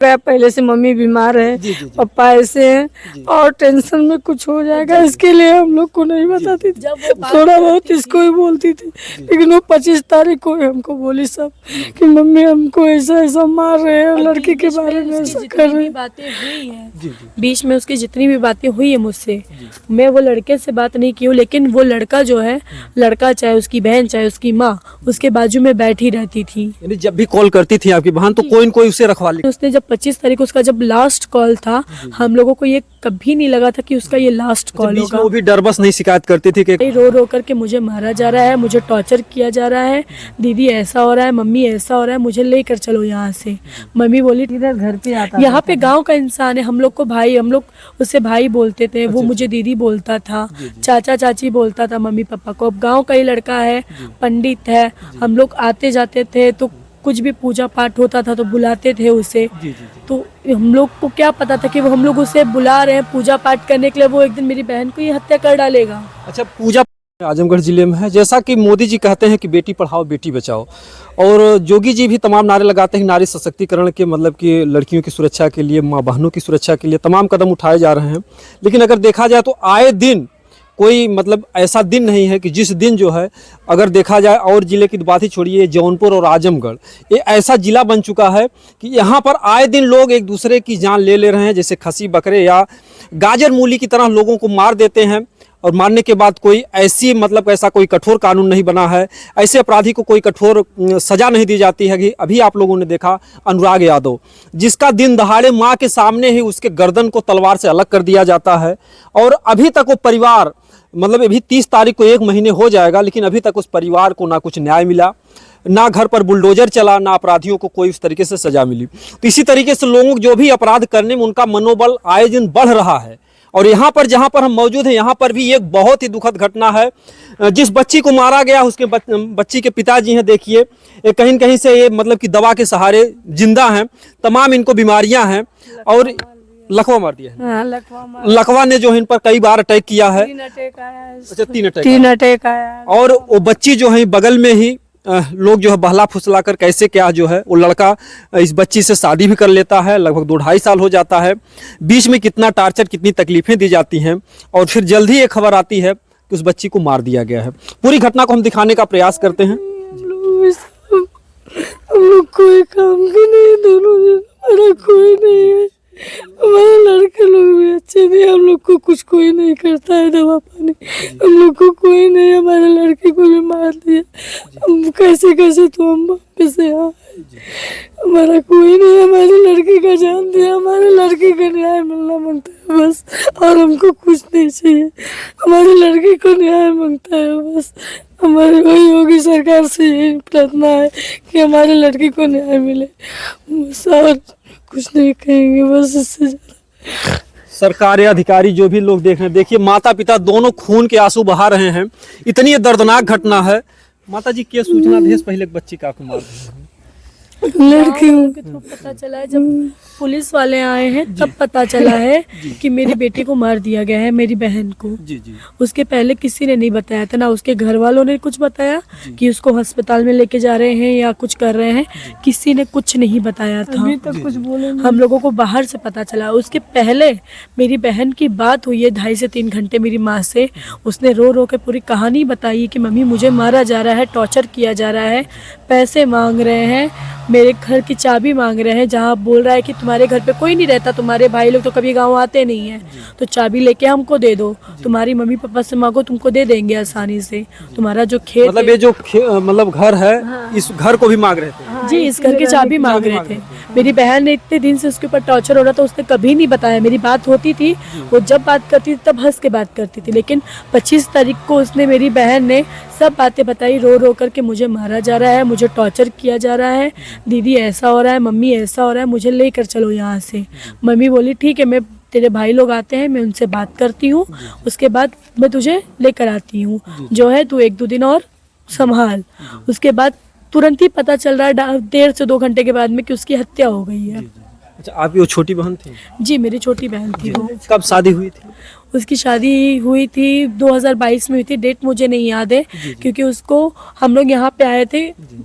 पहले से मम्मी बीमार है, पापा ऐसे हैं और टेंशन में कुछ हो जाएगा इसके लिए हम लोग को नहीं बताती थी। थोड़ा बहुत इसको ही बोलती थी, लेकिन वो 25 तारीख को हमको बोली सब कि मम्मी हमको ऐसा ऐसा मार रहे हैं, लड़की के बारे में ऐसा कर रहे हैं। बातें हुई हैं बीच में, उसकी जितनी भी बातें हुई है मुझसे, मैं वो लड़के से बात नहीं की हूँ, लेकिन वो लड़का जो है, लड़का चाहे उसकी बहन चाहे उसकी माँ, उसके बाजू में बैठी रहती थी। यानी जब भी कॉल करती थी आपकी बहन तो कोई न कोई उसे रखवा ले। उसने जब 25 तारीख को उसका जब लास्ट कॉल था, हम लोगों को ये कभी नहीं लगा था कि उसका ये लास्ट कॉल बीच होगा। में वो भी डर बस नहीं शिकायत करती थी कि रो रो करके मुझे मारा जा रहा है, मुझे टॉर्चर किया जा रहा है, दीदी ऐसा हो रहा है, मम्मी ऐसा हो रहा है, मुझे लेकर चलो यहाँ से। मम्मी बोली इधर घर पे आता, यहाँ पे गांव का इंसान है, हम लोग को भाई, हम लोग उससे भाई बोलते थे, वो मुझे दीदी बोलता था, चाचा चाची बोलता था मम्मी पापा को। अब गाँव का ही लड़का है, पंडित है, हम लोग आते जाते थे तो कुछ भी पूजा पाठ होता था तो बुलाते थे उसे। तो हम लोग को क्या पता था कि वो हम लोग उसे बुला रहे हैं पूजा पाठ करने के लिए, वो एक दिन मेरी बहन को ये हत्या कर डालेगा। अच्छा, पूजा आजमगढ़ जिले में है, जैसा कि मोदी जी कहते हैं कि बेटी पढ़ाओ बेटी बचाओ, और जोगी जी भी तमाम नारे लगाते हैं नारी सशक्तिकरण के, मतलब कि लड़कियों की सुरक्षा के लिए, माँ बहनों की सुरक्षा के लिए तमाम कदम उठाए जा रहे हैं। लेकिन अगर देखा जाए तो आए दिन कोई मतलब ऐसा दिन नहीं है कि जिस दिन जो है, अगर देखा जाए और ज़िले की बात ही छोड़िए, जौनपुर और आजमगढ़ ये ऐसा ज़िला बन चुका है कि यहाँ पर आए दिन लोग एक दूसरे की जान ले रहे हैं। जैसे खसी बकरे या गाजर मूली की तरह लोगों को मार देते हैं, और मारने के बाद कोई ऐसी मतलब ऐसा कोई कठोर कानून नहीं बना है, ऐसे अपराधी को कोई कठोर सज़ा नहीं दी जाती है। कि अभी आप लोगों ने देखा अनुराग यादव, जिसका दिन दहाड़े माँ के सामने ही उसके गर्दन को तलवार से अलग कर दिया जाता है, और अभी तक वो परिवार, मतलब अभी 30 तारीख को 1 महीने हो जाएगा, लेकिन अभी तक उस परिवार को ना कुछ न्याय मिला, ना घर पर बुलडोजर चला, ना अपराधियों को कोई उस तरीके से सजा मिली। तो इसी तरीके से लोग जो भी अपराध करने में उनका मनोबल आए दिन बढ़ रहा है। और यहाँ पर जहाँ पर हम मौजूद हैं, यहाँ पर भी एक बहुत ही दुखद घटना है। जिस बच्ची को मारा गया उसके बच्ची के पिताजी हैं, देखिए कहीं न कहीं से ये मतलब कि दवा के सहारे जिंदा हैं, तमाम इनको बीमारियां हैं, और लकवा मार दिया है। हाँ, लकवा ने जो है इन पर कई बार अटैक किया है। 3 अटैक आया। अच्छा, 3 अटैक आया। और वो बच्ची जो है बगल में ही लोग जो है बहला फुसला कर कैसे क्या जो है वो लड़का इस बच्ची से शादी भी कर लेता है, लगभग 2-2.5 साल हो जाता है। बीच में कितना टार्चर, कितनी तकलीफें दी जाती हैं, और फिर जल्द ही एक खबर आती है कि उस बच्ची को मार दिया गया है। पूरी घटना को हम दिखाने का प्रयास करते हैं। हम लोग कोई काम के नहीं, दोनों जन, हमारा कोई नहीं है, हमारे लड़के लोग भी अच्छे नहीं, हम लोग को कुछ कोई नहीं करता है, दवा पानी हम लोग को कोई नहीं, हमारे लड़के को भी मार दिया। हम कैसे कैसे तो हम वापस से आए, हमारा कोई नहीं, हमारे लड़के का जान दिया, हमारे लड़के का न्याय मिलना मांगता है बस, और हमको कुछ नहीं चाहिए, हमारे लड़के को न्याय मांगता है बस। हमारे वही योगी सरकार से यही प्रार्थना है कि हमारे लड़के को न्याय मिले, बस, और कुछ नहीं कहेंगे बस इससे ज़्यादा। सरकारी अधिकारी जो भी लोग देख रहे हैं, देखिए माता पिता दोनों खून के आंसू बहा रहे हैं। इतनी दर्दनाक घटना है। माता जी, क्या सूचना देश पहले बच्ची का मार दिया? लड़कियों के थ्रू पता चला है, जब पुलिस वाले आए हैं तब पता चला है कि मेरी बेटी को मार दिया गया है, मेरी बहन को। उसके पहले किसी ने नहीं बताया था, ना उसके घर वालों ने कुछ बताया कि उसको अस्पताल में लेके जा रहे हैं या कुछ कर रहे हैं, किसी ने कुछ नहीं बताया था। अभी तक कुछ बोले नहीं। हम लोगों को बाहर से पता चला। उसके पहले मेरी बहन की बात हुई है 2.5 से 3 घंटे मेरी माँ से। उसने रो रो के पूरी कहानी बताई कि मम्मी मुझे मारा जा रहा है, टॉर्चर किया जा रहा है, पैसे मांग रहे हैं, मेरे घर की चाबी मांग रहे हैं, जहाँ बोल रहा है कि तुम्हारे घर पे कोई नहीं रहता, तुम्हारे भाई लोग तो कभी गांव आते नहीं हैं, तो चाबी लेके हमको दे दो, तुम्हारी मम्मी पापा से मांगो, तुमको दे देंगे आसानी से, तुम्हारा जो खेत मतलब ये जो मतलब घर है, इस घर को भी मांग रहे थे। जी, इस घर की चाबी मांग रहे थे। मेरी बहन ने इतने दिन से उसके ऊपर टॉर्चर हो रहा था, उसने कभी नहीं बताया। मेरी बात होती थी, वो जब बात करती थी तब हंस के बात करती थी, लेकिन 25 तारीख को उसने, मेरी बहन ने सब बातें बताई, रो रो करके मुझे मारा जा रहा है, मुझे टॉर्चर किया जा रहा है, दीदी ऐसा हो रहा है, मम्मी ऐसा हो रहा है, मुझे लेकर चलो यहाँ से। मम्मी बोली ठीक है, मैं, तेरे भाई लोग आते हैं, मैं उनसे बात करती हूँ, उसके बाद मैं तुझे लेकर आती हूँ, जो है तू 1-2 दिन और संभाल। उसके बाद तुरंत ही पता चल रहा है 1.5 से 2 घंटे के बाद में कि उसकी हत्या हो गई है। अच्छा, आपकी वो छोटी बहन थी? जी मेरी छोटी बहन थी वो। कब शादी हुई थी? उसकी शादी हुई थी 2022 में हुई थी, डेट मुझे नहीं याद है क्योंकि उसको हम लोग यहाँ पे आए थे,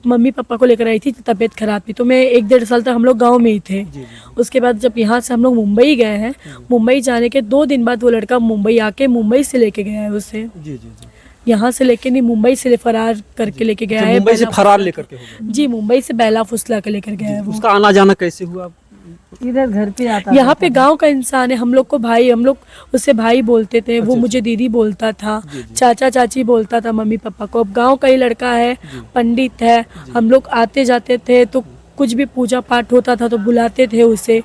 मम्मी पापा को लेकर आई थी, तबीयत खराब थी तो मैं 1-1.5 साल तक हम लोग गांव में ही थे। उसके बाद जब यहाँ से हम लोग मुंबई गए हैं, मुंबई जाने के 2 दिन बाद वो लड़का मुंबई आके मुंबई से लेके गया है उसे। यहाँ से लेके नहीं, मुंबई से फरार करके लेके गया है। मुंबई से फरार लेकर के हो गए? जी मुंबई से बेला फुसला के लेकर गया है वो। उसका आना जाना कैसे हुआ? इधर घर पे आता यहाँ पे गांव का इंसान है, हम लोग को भाई, हम लोग उससे भाई बोलते थे, वो मुझे दीदी बोलता था, चाचा चाची बोलता था मम्मी पापा को। अब गांव का ही लड़का है, पंडित है, हम लोग आते जाते थे तो कुछ भी पूजा पाठ होता था तो बुलाते थे उसे।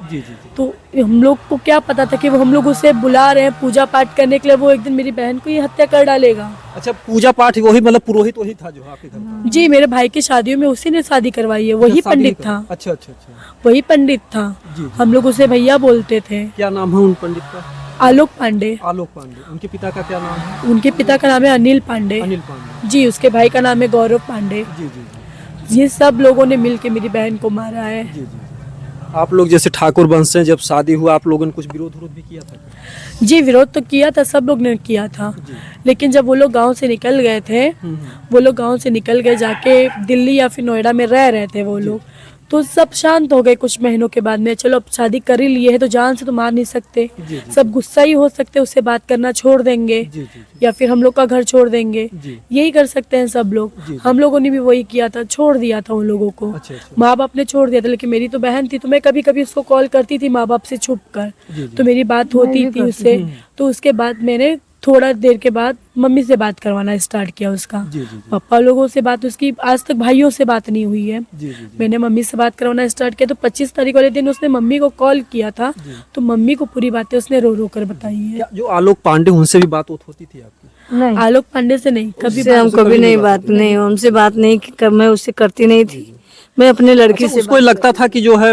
तो हम लोग को क्या पता था कि वो हम लोग उसे बुला रहे हैं पूजा पाठ करने के लिए, वो एक दिन मेरी बहन को ही हत्या कर डालेगा। अच्छा, पूजा पाठ वही मतलब पुरोहित वही था जो आपके घर में? जी मेरे भाई की शादियों में उसी ने शादी करवाई है, वही पंडित था। अच्छा अच्छा अच्छा, वही पंडित था। हम लोग उसे भैया बोलते थे। क्या नाम है उन पंडित का? आलोक पांडे। आलोक पांडे। उनके पिता का क्या नाम है? उनके पिता का नाम है अनिल पांडे। अनिल पांडे। जी उसके भाई का नाम है गौरव पांडे। जी जी। ये सब लोगों ने मिलके मेरी बहन को मारा है। जी जी। आप लोग जैसे ठाकुर वंश से जब शादी हुआ, आप लोगों ने कुछ विरोध भी किया था? जी विरोध तो किया था, सब लोग ने किया था, लेकिन जब वो लोग गांव से निकल गए थे, वो लोग गांव से निकल गए, जाके दिल्ली या फिर नोएडा में रह रहे थे वो लोग, तो सब शांत हो गए कुछ महीनों के बाद में। चलो अब शादी कर ही लिए है तो जान से तो मार नहीं सकते, सब गुस्सा ही हो सकते, उससे बात करना छोड़ देंगे या फिर हम लोग का घर छोड़ देंगे, यही कर सकते हैं सब लोग। हम लोगों ने भी वही किया था, छोड़ दिया था उन लोगों को। माँ बाप ने छोड़ दिया था, लेकिन मेरी तो बहन थी तो मैं कभी कभी उसको कॉल करती थी माँ बाप से छुप कर, तो मेरी बात होती थी उससे। तो उसके बाद मैंने थोड़ा देर के बाद मम्मी से बात करवाना स्टार्ट किया उसका। पापा लोगों से बात उसकी आज तक भाइयों से बात नहीं हुई है। मैंने मम्मी से बात करवाना स्टार्ट किया तो 25 तारीख वाले दिन उसने मम्मी को कॉल किया था, तो मम्मी को पूरी बातें उसने रो रो कर बताई है। जो आलोक पांडे उनसे भी बात होती थी आपकी? नहीं, आलोक पांडे से नहीं, कभी हम कभी नहीं बात नहीं, उनसे बात नहीं की, मैं उससे करती नहीं थी। मैं अपने लड़की से उसको लगता था कि जो है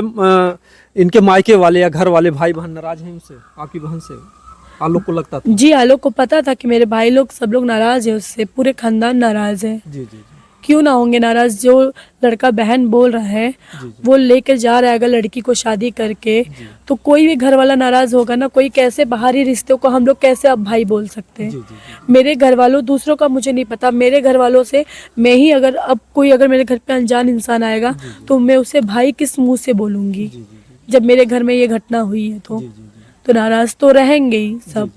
इनके मायके वाले या घर वाले भाई बहन नाराज हैं उनसे, आपकी बहन से? आलोक को लगता था? जी आलोक को पता था कि मेरे भाई लोग सब लोग नाराज है उससे, पूरे खानदान नाराज है। जी जी। क्यों ना होंगे नाराज? जो लड़का बहन बोल रहा है वो लेकर जा रहा है अगर लड़की को शादी करके, तो कोई भी घर वाला नाराज होगा ना। कोई कैसे बाहरी रिश्तों को हम लोग कैसे अब भाई बोल सकते हैं? मेरे घर वालों, दूसरों का मुझे नहीं पता, मेरे घर वालों से मैं ही अगर अब कोई अगर मेरे घर पे अनजान इंसान आएगा तो मैं उसे भाई किस मुंह से बोलूंगी? जब मेरे घर में ये घटना हुई है तो नाराज तो रहेंगे ही सब।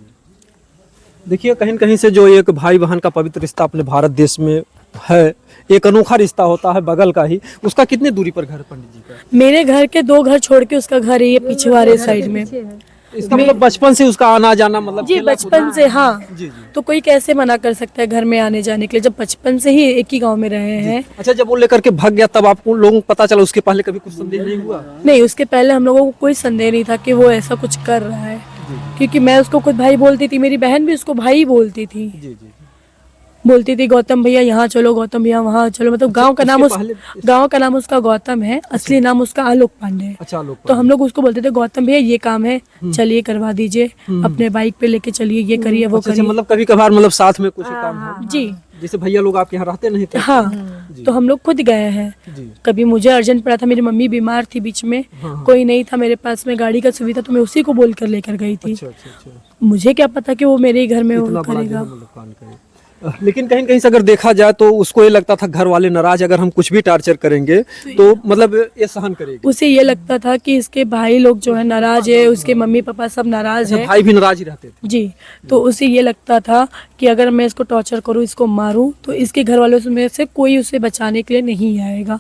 देखिए कहीं न कहीं से जो एक भाई बहन का पवित्र रिश्ता अपने भारत देश में है, एक अनोखा रिश्ता होता है बगल का ही। उसका कितने दूरी पर घर है पंडित जी का? मेरे घर के 2 घर छोड़ के उसका घर है ये पीछे वाले साइड में। इसका मतलब बचपन से उसका आना जाना मतलब? जी बचपन से। हाँ तो कोई कैसे मना कर सकता है घर में आने जाने के लिए, जब बचपन से ही एक ही गांव में रहे हैं। अच्छा, जब वो लेकर के भाग गया तब आपको लोगों को पता चला? उसके पहले कभी कुछ संदेह नहीं हुआ? नहीं, उसके पहले हम लोगों को कोई संदेह नहीं था कि वो ऐसा कुछ कर रहा है, क्योंकि मैं उसको खुद भाई बोलती थी, मेरी बहन भी उसको भाई बोलती थी। बोलती थी गौतम भैया यहाँ चलो, गौतम भैया वहाँ चलो, मतलब गांव का नाम उसका गौतम है, असली नाम उसका आलोक पांडे है। अच्छा, आलोक। तो हम लोग उसको बोलते थे गौतम भैया ये काम है, चलिए करवा दीजिए, अपने बाइक पे लेके चलिए, ये करिए वो करिए। मतलब कभी कभार मतलब साथ में कुछ काम हो? जी जैसे भैया लोग आपके यहाँ रहते नहीं थे? हाँ, तो हम लोग खुद गए हैं। कभी मुझे अर्जेंट पड़ा था, मेरी मम्मी बीमार थी बीच में, कोई नहीं था मेरे पास में गाड़ी का सुविधा, तो मैं उसी को बोल कर लेकर गई थी। मुझे क्या पता कि वो मेरे ही घर में वो करेगा। लेकिन कहीं कहीं से अगर देखा जाए तो उसको ये लगता था घर वाले नाराज, अगर हम कुछ भी टार्चर करेंगे तो मतलब ये सहन करेगी। उसे ये लगता था कि इसके भाई लोग जो है नाराज है, उसके मम्मी पापा सब नाराज है। भाई भी नाराज ही रहते थे? जी। तो उसे ये लगता था कि अगर मैं इसको टॉर्चर करूँ, इसको मारूं, तो इसके घर वालों में से कोई उसे बचाने के लिए नहीं आएगा।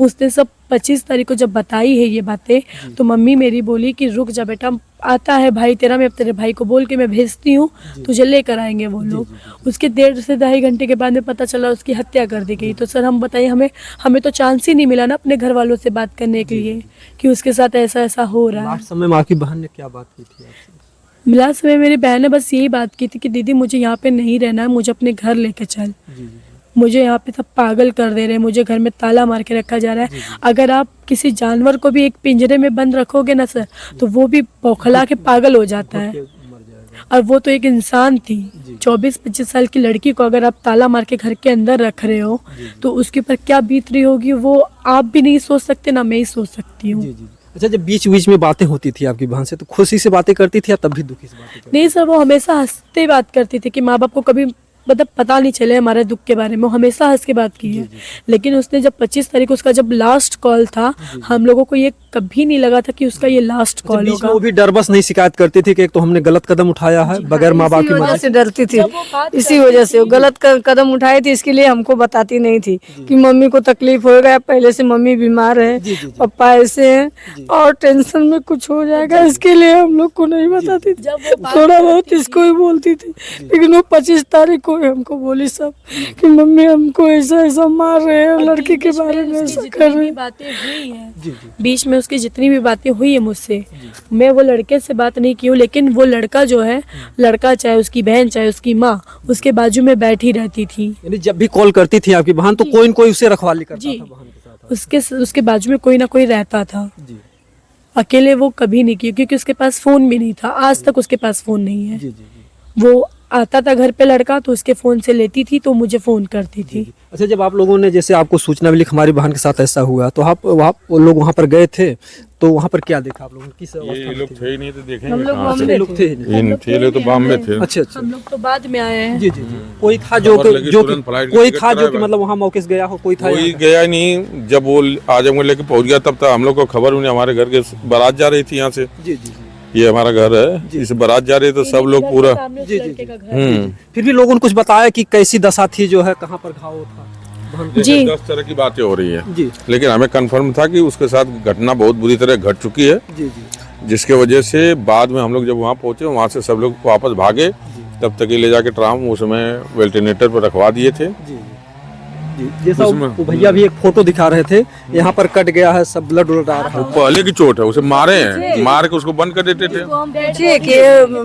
उसने सब 25 तारीख को जब बताई है ये बातें, तो मम्मी मेरी बोली कि रुक जा बेटा, आता है भाई तेरा, मैं अब तेरे भाई को बोल के मैं भेजती हूँ, तुझे लेकर आएंगे वो लोग। उसके 1.5 से 2.5 घंटे के बाद में पता चला उसकी हत्या कर दी गई। तो सर हम बताइए, हमें तो चांस ही नहीं मिला ना अपने घर वालों से बात करने के लिए कि उसके साथ ऐसा ऐसा हो रहा है। लास्ट समय में आपकी बहन ने क्या बात की थी आपसे? मिला समय मेरी बहन ने बस यही बात की थी कि दीदी मुझे यहाँ पे नहीं रहना है, मुझे अपने घर लेके चल। मुझे यहाँ पे सब पागल कर दे रहे हैं, मुझे घर में ताला मार के रखा जा रहा है। अगर आप किसी जानवर को भी एक पिंजरे में बंद रखोगे ना सर, तो वो भी बौखला के पागल हो जाता है, और वो तो एक इंसान थी। 24-25 साल की लड़की को अगर आप ताला मार के घर के अंदर रख रहे हो तो उसके ऊपर क्या बीत रही होगी वो आप भी नहीं सोच सकते, ना मैं ही सोच सकती हूँ। अच्छा, जब बीच बीच में बातें होती थी आपकी बहन से तो खुशी से बातें करती थी या तब भी दुखी से बातें करती नहीं सर, वो हमेशा हंसते बात करती थी कि माँ बाप को कभी मतलब पता नहीं चले हमारे दुख के बारे में, वो हमेशा हंस के बात की है। लेकिन उसने जब 25 तारीख को उसका जब लास्ट कॉल था, हम लोगों को ये कभी नहीं लगा था कि उसका ये लास्ट कॉल बीच में होगा। वो भी डर बस नहीं शिकायत करती थी कि एक तो हमने गलत कदम उठाया है बगैर माँ बाप की वजह मदद से डरती थी, जब वो बात इसी वजह से वो गलत कदम उठाई थी, इसके लिए हमको बताती नहीं थी कि मम्मी को तकलीफ होगा, पहले से मम्मी बीमार है, पापा ऐसे हैं और टेंशन में कुछ हो जाएगा, इसके लिए हम लोग को नहीं बताती थी। जब वो बात थोड़ा बहुत इसको ही बोलती थी, लेकिन वो 25 तारीख को हमको बोली सब कि मम्मी हमको ऐसा ऐसा मार रहे हैं, लड़की के बारे में ऐसा कर रहे हैं। बातें हुई हैं, बीच में उसकी जितनी भी बातें हुई है मुझसे, मैं वो लड़के से बात नहीं की हूँ, लेकिन वो लड़का जो है, लड़का चाहे उसकी बहन चाहे उसकी माँ, उसके बाजू में बैठी रहती थी। यानी जब भी कॉल करती थी आपकी बहन तो कोई न कोई उसे रखवाली करता जी, था बहन के साथ। उसके बाजू में कोई ना कोई रहता था। जी अकेले वो कभी नहीं की, क्योंकि उसके पास फोन भी नहीं था, आज तक उसके पास फोन नहीं है। जी जी जी। वो आता था घर पे लड़का तो उसके फोन से लेती थी, तो मुझे फोन करती थी। अच्छा, जब आप लोगों ने जैसे आपको सूचना मिली हमारी बहन के साथ ऐसा हुआ तो आप वो लोग वहाँ पर गए थे तो वहाँ पर क्या देखा आप लोगों ने, किस अवस्था ये में लोग थे? थे ही नहीं तो देखेंगे हम लोग कहाँ से? बॉम्बे लोग थे थे लोग तो बॉम्बे थे। अच्छा अच्छा। हम लोग तो बाद में आए हैं। जी जी जी। कोई था जो खबर लगी, जो तुरंत फ्लाइट की कोई टिकट था जो कि कराया। मतलब वहाँ मौके से गया हो, कोई था कोई यहाँ? गया नहीं। जब वो आजमगढ़ लेके पहुंच गया तब तक हम लोग को खबर हुई, हमारे घर के बारात जा रही थी यहाँ से, जी जी जी ये हमारा घर है, इस बारात जा रही तो सब लोग पूरा फिर भी लोगों ने कुछ बताया कि कैसी दशा थी, जो है कहाँ पर घाव था बहन के? जी 10 तरह की बातें हो रही है, जी लेकिन हमें कंफर्म था कि उसके साथ घटना बहुत बुरी तरह घट चुकी है, जी जी जिसके वजह से बाद में हम लोग जब वहाँ पहुंचे वहाँ से सब लोग वापस भागे, तब तक ये ले जाके ट्राम उसमें वेंटिलेटर पर रखवा दिए थे। जी जी। जैसा उसमें- वो भैया भी एक फोटो दिखा रहे थे, यहाँ पर कट गया है, सब ब्लड उलट आ रहा वो है। पहले की चोट है, उसे मारे हैं, मार के उसको बंद कर देते थे। पूछिए कि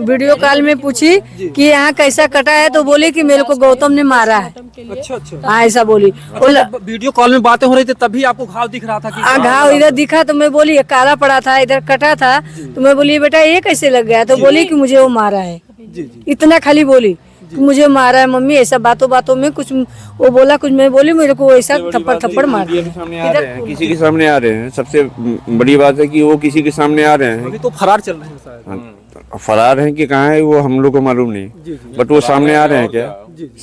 वीडियो कॉल में पूछी कि यहाँ कैसा कटा है, तो बोले कि मेरे को गौतम ने मारा है। अच्छा अच्छा। हाँ ऐसा बोली। वो जब वीडियो कॉल में बातें हो रही थी तभी आपको घाव दिख रहा था कि घाव इधर दिखा तो मैं बोली ये काला पड़ा था, इधर कटा था, तो मैं बोली बेटा ये कैसे लग गया, तो बोली कि मुझे वो मारा है। जी जी इतना खाली बोली कि मुझे मारा है मम्मी, ऐसा बातों बातों में कुछ वो बोला, कुछ मैं बोली मेरे को ऐसा थप्पड़ मार मीडिया के सामने आ रहे हैं, किसी के सामने आ रहे हैं। सबसे बड़ी बात है कि वो किसी के सामने आ रहे हैं। अभी तो फरार चल रहे हैं शायद। फरार हैं कि कहाँ है वो हम लोग को मालूम नहीं, बट वो सामने आ रहे हैं। क्या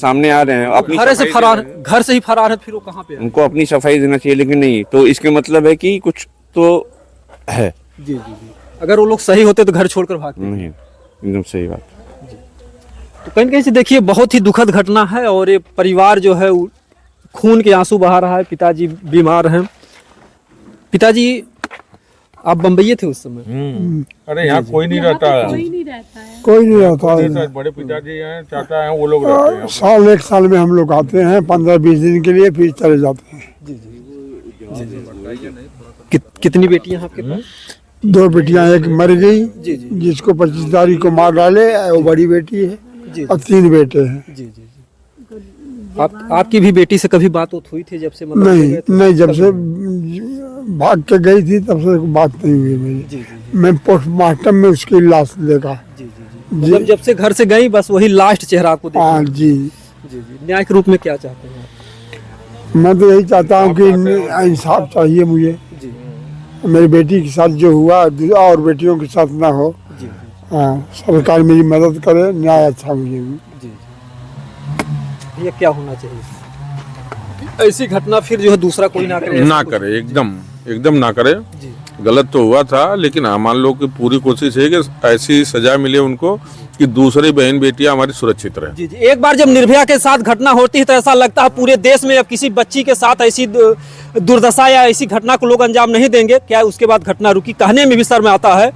सामने आ रहे हैं? अपनी घर से सफाई फरार, देना- घर से ही फरार है, फिर वो कहाँ पे है? उनको अपनी सफाई देना चाहिए, लेकिन नहीं, तो इसके मतलब है कि कुछ तो है। जी जी जी। अगर वो लोग सही होते तो घर छोड़कर भागते। नहीं, एकदम सही बात। तो कहीं न कहीं से देखिए बहुत ही दुखद घटना है और ये परिवार जो है वो खून के आंसू बहा रहा है। पिताजी बीमार हैं। पिताजी आप बम्बई थे उस समय? अरे यहाँ कोई नहीं रहता है, कोई नहीं रहता है। कोई नहीं रहता है। बड़े पिताजी हैं, चाचा हैं, वो लोग रहते हैं। साल एक साल में हम लोग आते हैं 15-20 दिन के लिए, फिर चले जाते हैं। कितनी बेटियां हैं आपके पास? 2 बेटियां, एक मर गई जिसको 25 तारीख को मार डाले, वो बड़ी बेटी है, और 3 बेटे हैं। जी जी जी। आपकी भी बेटी से कभी बात हुई थी जब से मतलब नहीं गए थे? नहीं, जब से भाग के गई थी तब से बात नहीं हुई मेरी। जी जी मैं पोस्टमार्टम में उसकी लाश देखा। जी जी जी। मतलब जब से घर से गई बस वही लास्ट चेहरा आपको देखा? हाँ जी। जी जी। न्याय के रूप में क्या चाहते हैं आप? मैं तो यही चाहता हूँ कि इंसाफ चाहिए मुझे। जी मेरी बेटी के साथ जो हुआ और बेटियों के साथ ना हो। जी हाँ, सरकार मेरी मदद करे, न्याय अच्छा मुझे भी। जी ये क्या होना चाहिए? ऐसी घटना फिर जो है दूसरा कोई ना करे? ना करे, एकदम ना करे। जी गलत तो हुआ था, लेकिन हमारे लोग की पूरी कोशिश है कि ऐसी सजा मिले उनको कि दूसरी बहन बेटियां हमारी सुरक्षित रहे। जी जी। एक बार जब निर्भया के साथ घटना होती है तो ऐसा लगता है पूरे देश में अब किसी बच्ची के साथ ऐसी दुर्दशा या ऐसी घटना को लोग अंजाम नहीं देंगे। क्या उसके बाद घटना रुकी? कहने में भी शर्म आता है।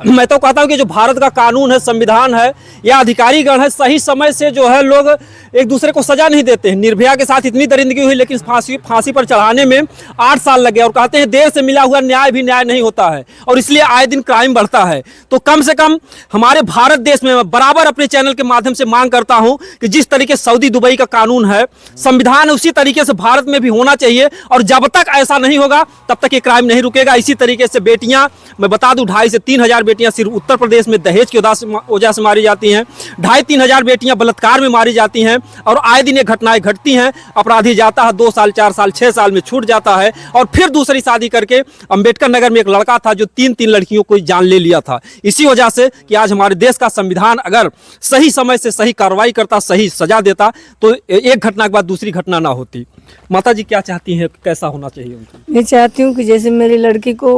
मैं तो कहता हूँ कि जो भारत का कानून है, संविधान है या अधिकारीगण है, सही समय से जो है लोग एक दूसरे को सजा नहीं देते हैं। निर्भया के साथ इतनी दरिंदगी हुई लेकिन फांसी पर चढ़ाने में 8 साल लगे और कहते हैं देर से मिला हुआ न्याय भी न्याय नहीं होता है और इसलिए आए दिन क्राइम बढ़ता है। तो कम से कम हमारे भारत देश में बराबर अपने चैनल के माध्यम से मांग करता हूं कि जिस तरीके सऊदी दुबई का कानून है, संविधान है, उसी तरीके से भारत में भी होना चाहिए और जब तक ऐसा नहीं होगा तब तक ये क्राइम नहीं रुकेगा। इसी तरीके से बेटियां, मैं बता दूं 2,500 से 3,000 बेटियां सिर्फ उत्तर प्रदेश में दहेज की वजह से मारी जाती हैं, 2,500-3 हज़ार बेटियां बलात्कार में मारी जाती हैं, और आए दिन ये घटनाएं घटती हैं। अपराधी जाता है 2 साल 4 साल 6 साल में छूट जाता है, और फिर दूसरी शादी करके अम्बेडकर नगर में एक लड़का था जो 3 लड़कियों को जान ले लिया था। इसी वजह से कि आज हमारे देश का संविधान अगर सही समय से सही कार्रवाई करता, सही सजा देता, तो एक घटना के बाद दूसरी घटना ना होती। माता जी क्या चाहती हैं, कैसा होना चाहिए उनको? मैं चाहती हूँ कि जैसे मेरी लड़की को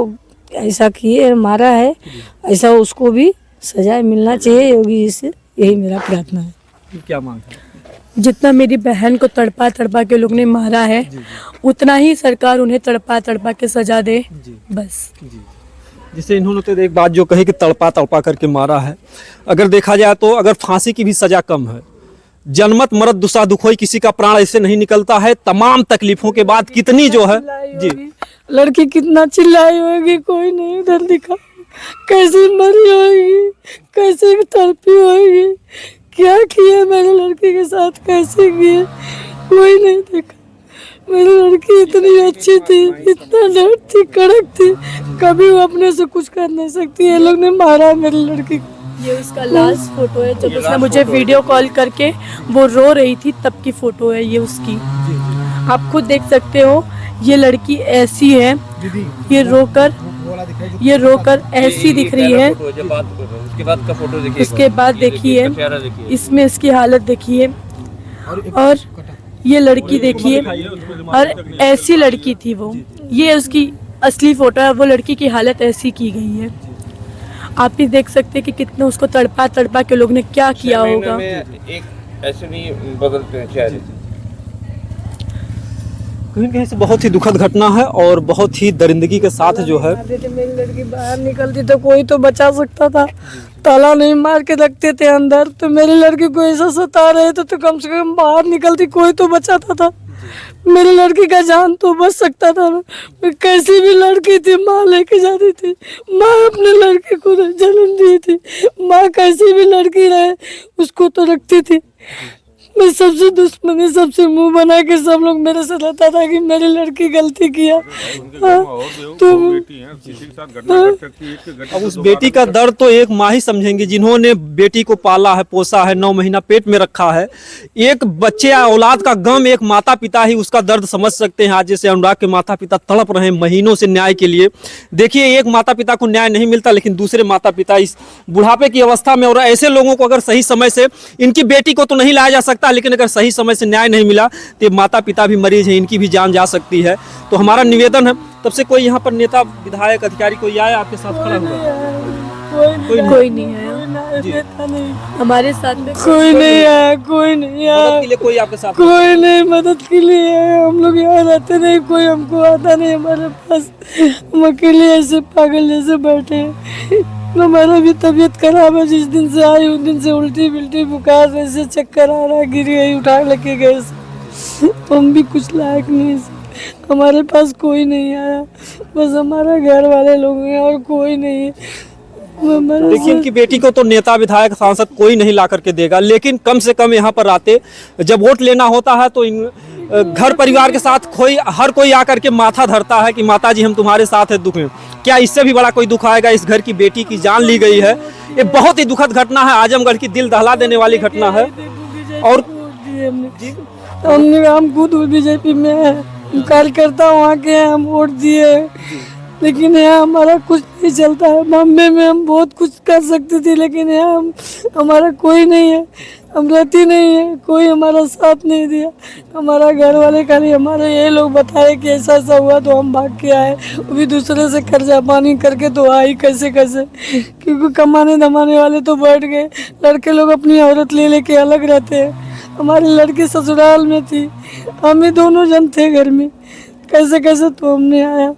ऐसा किए मारा है, ऐसा उसको भी सजा मिलना चाहिए योगी जी से, यही मेरा प्रार्थना है। क्या मांग है? जितना मेरी बहन को तड़पा तड़पा के लोग ने मारा है, उतना ही सरकार उन्हें तड़पा तड़पा के सजा दे, बस। जिसे इन्होंने तो एक बात जो कही कि तड़पा तड़पा करके मारा है, अगर देखा जाए तो अगर फांसी की भी सजा कम है। जन्मत मरद दुसा दुखोई, किसी का प्राण ऐसे नहीं निकलता है। तमाम तकलीफों के बाद कितनी जो है जी, लड़की कितना चिल्लाई होगी, कोई नहीं उधर दिखा, कैसे मरी होगी, कैसे तड़पी होगी, क्या किया मेरे लड़की के साथ, कैसे किए, कोई नहीं देखा। मेरी लड़की इतनी अच्छी थी, इतना डर थी, कड़क थी, कभी वो अपने से कुछ कर नहीं सकती। ये लोग ने मारा मेरी लड़की को। ये उसका लास्ट फोटो है, जब उसने मुझे वीडियो कॉल करके वो रो रही थी तब की फोटो है ये उसकी। आप खुद देख सकते हो, ये लड़की ऐसी है, ये रोकर ऐसी दिख रही है। उसके बाद देखिए इसमें इसकी हालत देखिए, और ये लड़की देखिए, और ऐसी लड़की थी वो। ये उसकी असली फोटो है, वो लड़की की हालत ऐसी की गई है। आप भी देख सकते हैं कि कितने उसको तड़पा तड़पा के लोग ने क्या किया होगा। एक ऐसे नहीं बदलते हैं चेहरे। कहीं कहीं से बहुत ही दुखद घटना है और बहुत ही दरिंदगी के साथ जो है। मेरी लड़की बाहर निकलती तो कोई तो बचा सकता था, ताला नहीं मार के रखते थे अंदर, तो मेरी लड़की को ऐसा सता रहे थे तो कम से कम बाहर निकलती, कोई तो बचाता था। मेरी लड़की का जान तो बच सकता था। मैं कैसी भी लड़की थी, माँ लेके जाती थी, माँ अपने लड़के को जन्म दी थी, माँ कैसी भी लड़की रहे उसको तो रखती थी। मैं सबसे दुश्मनी, सबसे मुंह बना के सब लोग मेरे से रहता था कि मेरी लड़की गलती किया। तो अब उस बेटी का दर्द तो एक माँ ही समझेंगी जिन्होंने बेटी को पाला है, पोसा है, 9 महीना पेट में रखा है। एक बच्चे या औलाद का गम एक माता पिता ही उसका दर्द समझ सकते हैं। आज जैसे अनुराग के माता पिता तड़प रहे हैं महीनों से न्याय के लिए। देखिए, एक माता पिता को न्याय नहीं मिलता, लेकिन दूसरे माता पिता इस बुढ़ापे की अवस्था में, और ऐसे लोगों को अगर सही समय से, इनकी बेटी को तो नहीं लाया जा सकता, लेकिन अगर सही समय से न्याय नहीं मिला तो माता पिता भी मरीज हैं, इनकी भी जान जा सकती है। तो हमारा निवेदन है, तब से कोई यहाँ पर नेता, विधायक, अधिकारी कोई आया आपके साथ खड़ा हुआ? कोई नहीं आया हमारे साथ में, कोई नहीं आया, कोई नहीं आया मदद के लिए कोई आपके साथ? कोई नहीं मदद के लिए आया। हम लोग यहाँ रहते नहीं, कोई हमको आता नहीं हमारे पास, हम अकेले ऐसे पागल जैसे बैठे हैं। हमारा भी तबीयत खराब है, जिस दिन से आई उस दिन से उल्टी बिल्टी बुखार, ऐसे चक्कर आ रहा, गिर गई, उठा लेके गए। हम भी कुछ लायक नहीं, हमारे पास कोई नहीं आया, बस हमारा घर वाले लोग हैं और कोई नहीं है। देखिए, इनकी बेटी को तो नेता, विधायक, सांसद कोई नहीं ला करके देगा, लेकिन कम से कम यहाँ पर आते, जब वोट लेना होता है तो इन घर परिवार के साथ हर कोई आकर के माथा धरता है कि माता जी हम तुम्हारे साथ है दुख में। क्या इससे भी बड़ा कोई दुख आएगा? इस घर की बेटी की जान ली गई है। ये बहुत ही दुखद घटना है, आजमगढ़ की दिल दहला देने वाली घटना है। और हम खुद बीजेपी में है, कार्यकर्ता वहाँ के हैं, हम वोट दिए, लेकिन यहाँ हमारा कुछ नहीं चलता है। बॉम्बे में हम बहुत कुछ कर सकते थे, लेकिन यहाँ हमारा कोई नहीं है, हम रहती नहीं है, कोई हमारा साथ नहीं दिया। हमारा घर वाले खाली हमारे ये लोग बताए कि ऐसा ऐसा हुआ तो हम भाग के आए, वो भी दूसरे से कर्जा पानी करके तो आई कैसे कैसे, क्योंकि कमाने धमाने वाले तो बैठ गए, लड़के लोग अपनी औरत ले लेके अलग रहते हैं। हमारी लड़की ससुराल में थी, हम ही दोनों जन थे घर में, कैसे कैसे तो हमने आया।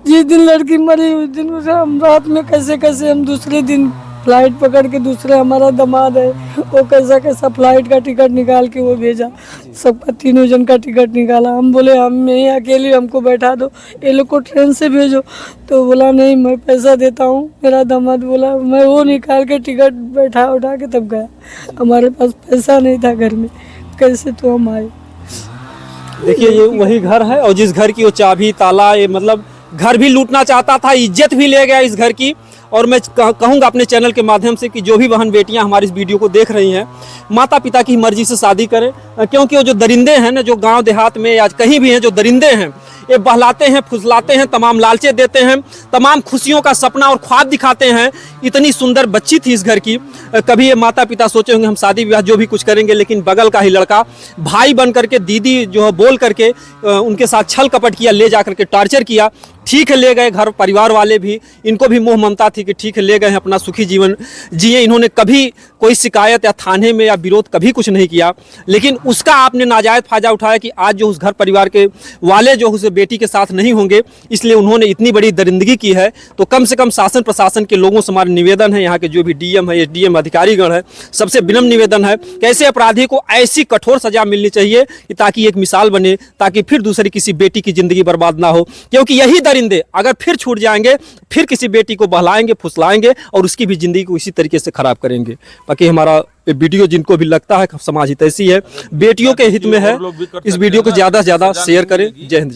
जिस दिन लड़की मरी उस दिन हम रात में कैसे कैसे हम दूसरे दिन फ्लाइट पकड़ के, दूसरे हमारा दामाद है वो कैसा कैसा फ्लाइट का टिकट निकाल के वो भेजा, सबका तीनों जन का टिकट निकाला। हम बोले हम यहीं अकेले, हमको बैठा दो, ये लोग को ट्रेन से भेजो, तो बोला नहीं मैं पैसा देता हूँ। मेरा दामाद बोला मैं वो निकाल के टिकट बैठा उठा के तब गया, हमारे पास पैसा नहीं था घर में, कैसे तो हम आए। देखिए, ये वही घर है, और जिस घर की वो चाबी ताला, ये मतलब घर भी लूटना चाहता था, इज्जत भी ले गया इस घर की। और मैं कहूँगा अपने चैनल के माध्यम से कि जो भी बहन बेटियां हमारी इस वीडियो को देख रही हैं, माता पिता की मर्जी से शादी करें, क्योंकि वो जो दरिंदे हैं ना, जो गांव देहात में या कहीं भी हैं, जो दरिंदे हैं, ये बहलाते हैं, फुसलाते हैं, तमाम लालचे देते हैं, तमाम खुशियों का सपना और ख्वाब दिखाते हैं। इतनी सुंदर बच्ची थी इस घर की, कभी ये माता पिता सोचे होंगे हम शादी विवाह जो भी कुछ करेंगे, लेकिन बगल का ही लड़का भाई बन करके, दीदी जो है बोल करके उनके साथ छल कपट किया, ले जा करके टॉर्चर किया। ठीक है, ले गए, घर परिवार वाले भी, इनको भी मोह ममता थी कि ठीक है ले गए हैं, अपना सुखी जीवन जिए। इन्होंने कभी कोई शिकायत या थाने में या विरोध कभी कुछ नहीं किया, लेकिन उसका आपने नाजायज़ फायदा उठाया कि आज जो उस घर परिवार के वाले जो उस बेटी के साथ नहीं होंगे, इसलिए उन्होंने इतनी बड़ी दरिंदगी की है। तो कम से कम शासन प्रशासन के लोगों से हमारा निवेदन है, यहाँ के जो भी डीएम है, एसडीएम अधिकारीगण है, सबसे विनम्र निवेदन है कि ऐसे अपराधी को ऐसी कठोर सजा मिलनी चाहिए कि ताकि एक मिसाल बने, ताकि फिर दूसरी किसी बेटी की जिंदगी बर्बाद ना हो। क्योंकि यही दरिंदे अगर फिर छूट जाएंगे, फिर किसी बेटी को बहलाएंगे, फुसलाएंगे और उसकी भी जिंदगी को इसी तरीके से खराब करेंगे। बाकी हमारा वीडियो जिनको भी लगता है समाज हितैषी है, बेटियों के हित में है, इस वीडियो को ज़्यादा से ज़्यादा शेयर करें। जय हिंद।